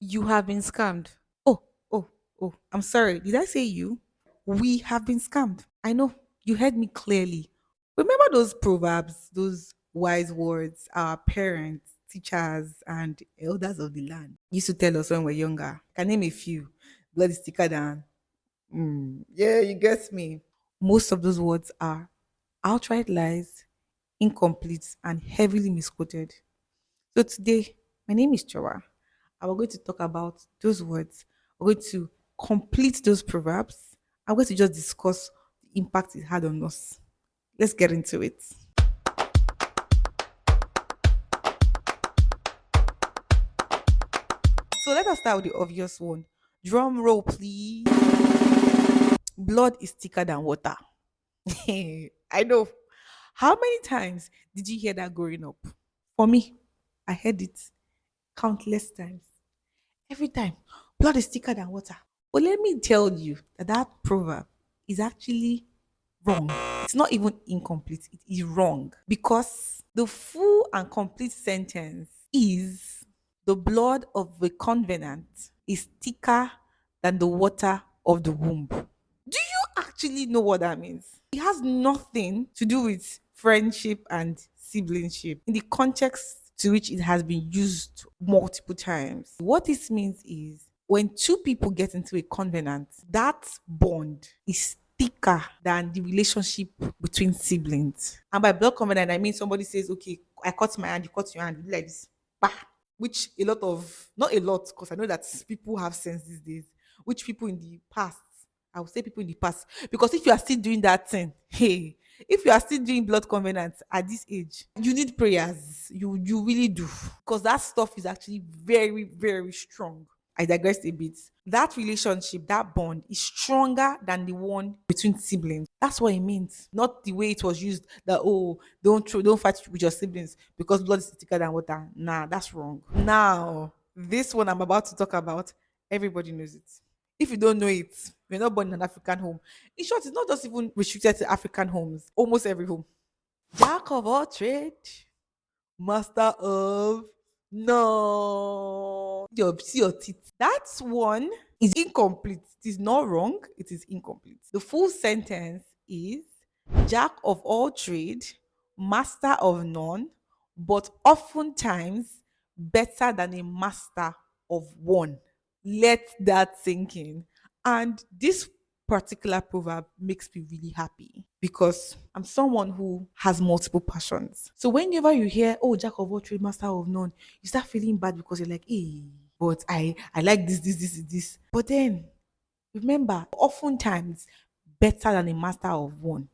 You have been scammed. Oh, oh, oh, I'm sorry. Did I say you? We have been scammed. I know. You heard me clearly. Remember those proverbs, those wise words our parents, teachers, and elders of the land used to tell us when we were younger? Can name a few. Blood is thicker than. Yeah, you get me. Most of those words are outright lies, incomplete, and heavily misquoted. So today, my name is Chowa. And we're going to talk about those words. We're going to complete those proverbs. I'm going to just discuss the impact it had on us. Let's get into it. So let us start with the obvious one. Drum roll, please. Blood is thicker than water. I know. How many times did you hear that growing up? For me, I heard it countless times. Every time, blood is thicker than water. But let me tell you that that proverb is actually wrong. It's not even incomplete, it is wrong because the full and complete sentence is the blood of the covenant is thicker than the water of the womb. Do you actually know what that means? It has nothing to do with friendship and siblingship in the context to which it has been used multiple times. What this means is when two people get into a covenant, that bond is thicker than the relationship between siblings. And by blood covenant, I mean somebody says, okay, I cut my hand, you cut your hand, you do like this. Bah! Which a lot of, not a lot, because I know that people have sense these days, which people in the past, I would say people in the past, because if you are still doing that thing, hey, if you are still doing blood covenants at this age, you need prayers. You really do. Because that stuff is actually very, very strong. I digress a bit. That relationship, that bond is stronger than the one between siblings. That's what it means. Not the way it was used that, oh, don't fight with your siblings because blood is thicker than water. Nah, that's wrong. Now, this one I'm about to talk about, everybody knows it. If you don't know it, you're not born in an African home. In short, it's not just even restricted to African homes, almost every home. Jack of all trade, master of no. See your teeth. That one is incomplete. It is not wrong, it is incomplete. The full sentence is Jack of all trade, master of none, but oftentimes better than a master of one. Let that sink in. And this particular proverb makes me really happy because I'm someone who has multiple passions. So whenever you hear, oh, Jack of all trades, master of none, you start feeling bad because you're like, hey, but I like this. But then remember, oftentimes better than a master of one.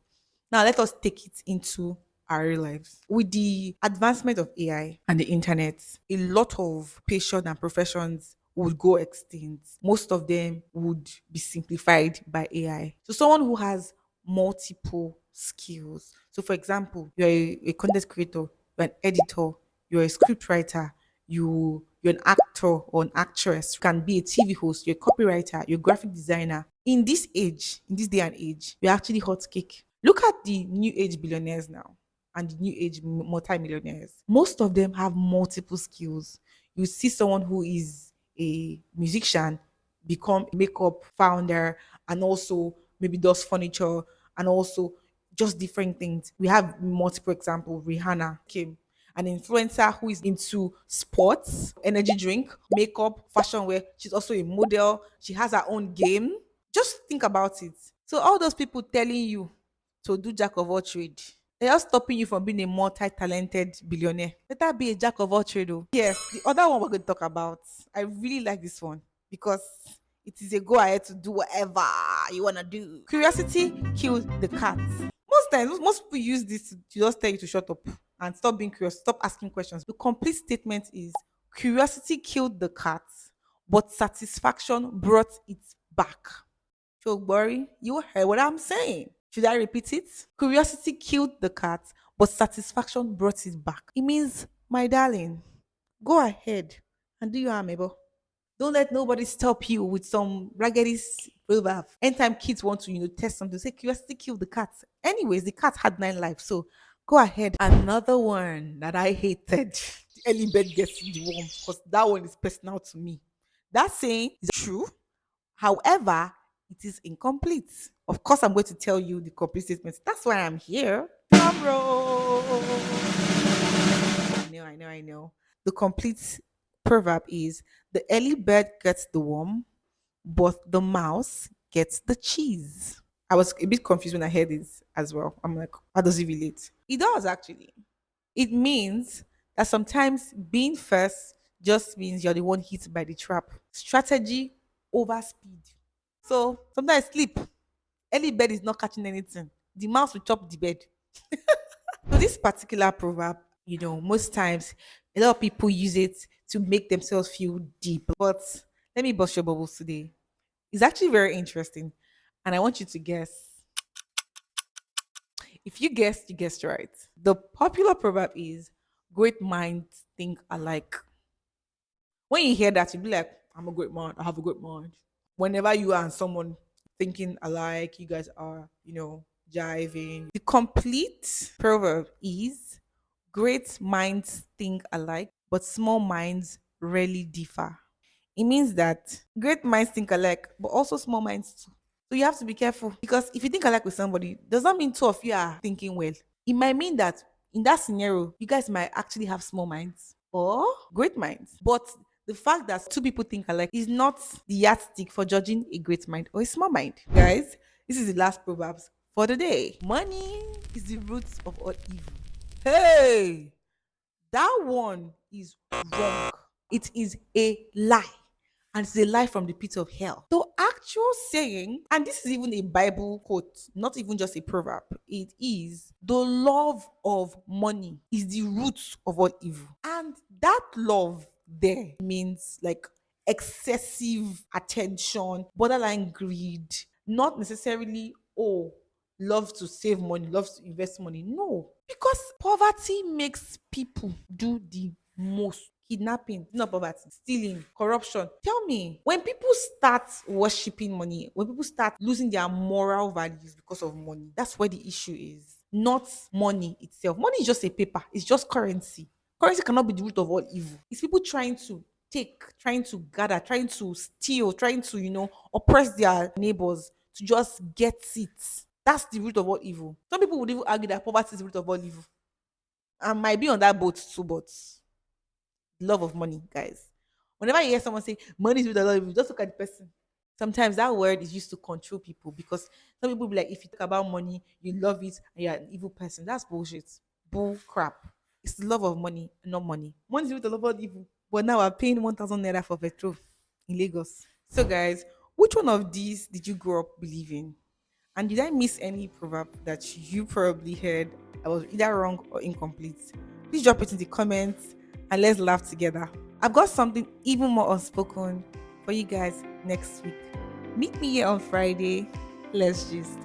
Now let us take it into our real lives. With the advancement of AI and the internet, a lot of passions and professions would go extinct. Most of them would be simplified by AI. So someone who has multiple skills. So for example, you're a content creator, you're an editor, you're a script writer, you're an actor or an actress, you can be a TV host, you're a copywriter, you're a graphic designer. In this age, in this day and age, you're actually hot cake. Look at the new age billionaires now and the new age multi-millionaires. Most of them have multiple skills. You see someone who is a musician become a makeup founder and also maybe does furniture and also just different things. We have multiple examples. Rihanna came an influencer who is into sports, energy drink, makeup, fashion wear. She's also a model. She has her own game. Just think about it. So all those people telling you to do jack of all trade, they're just stopping you from being a multi-talented billionaire. Better be a jack of all trade. Oh. Yes, the other one we're going to talk about. I really like this one because it is a go ahead to do whatever you want to do. Curiosity kills the cat. Most times, most people use this to just tell you to shut up and stop being curious, stop asking questions. The complete statement is curiosity killed the cat, but satisfaction brought it back. So, Bory, you heard what I'm saying. Should I repeat it? Curiosity killed the cat, but satisfaction brought it back. It means, my darling, go ahead and do your amebo. Don't let nobody stop you with some raggedy proverb. Anytime kids want to, test something, say curiosity killed the cat. Anyways, the cat had 9 lives, so go ahead. Another one that I hated, the early bird gets the worm, because that one is personal to me. That saying is true. However, it is incomplete. Of course, I'm going to tell you the complete statement. That's why I'm here. Drum roll. I know. The complete proverb is the early bird gets the worm, but the mouse gets the cheese. I was a bit confused when I heard this as well. I'm like, how does it relate? It does actually. It means that sometimes being first just means you're the one hit by the trap. Strategy over speed. So sometimes sleep. Early bed is not catching anything. The mouse will chop the bed. So this particular proverb, most times a lot of people use it to make themselves feel deep. But let me bust your bubbles today. It's actually very interesting. And I want you to guess. If you guessed right. The popular proverb is great minds think alike. When you hear that, you'll be like, I'm a great mind. I have a great mind. Whenever you are and someone thinking alike, you guys are, jiving. The complete proverb is great minds think alike, but small minds rarely differ. It means that great minds think alike, but also small minds too. So you have to be careful because if you think alike with somebody, does that mean two of you are thinking well? It might mean that in that scenario, you guys might actually have small minds or great minds. But the fact that two people think alike is not the yardstick for judging a great mind or a small mind. Guys, this is the last proverbs for the day. Money is the root of all evil. Hey, that one is wrong. It is a lie. And it's a lie from the pit of hell. The actual saying, and this is even a Bible quote, not even just a proverb, it is the love of money is the root of all evil. And that love there means like excessive attention, borderline greed, not necessarily, oh, love to save money, love to invest money. No, because poverty makes people do the most. Kidnapping, not poverty, stealing, corruption. Tell me, when people start worshiping money, when people start losing their moral values because of money, that's where the issue is. Not money itself. Money is just a paper, it's just currency. Currency cannot be the root of all evil. It's people trying to take, trying to gather, trying to steal, trying to, oppress their neighbors to just get it. That's the root of all evil. Some people would even argue that poverty is the root of all evil. I might be on that boat too, but love of money, guys. Whenever you hear someone say money is with a lot of evil, just look at the person. Sometimes that word is used to control people because some people be like, if you talk about money, you love it and you're an evil person. That's bullshit. Bull crap. It's the love of money, not money. Money is with a lot of evil. But now we're paying 1,000 naira for petrol in Lagos. So, guys, which one of these did you grow up believing? And did I miss any proverb that you probably heard that was either wrong or incomplete? Please drop it in the comments and let's laugh together. I've got something even more unspoken for you guys next week. Meet me here on Friday. Let's just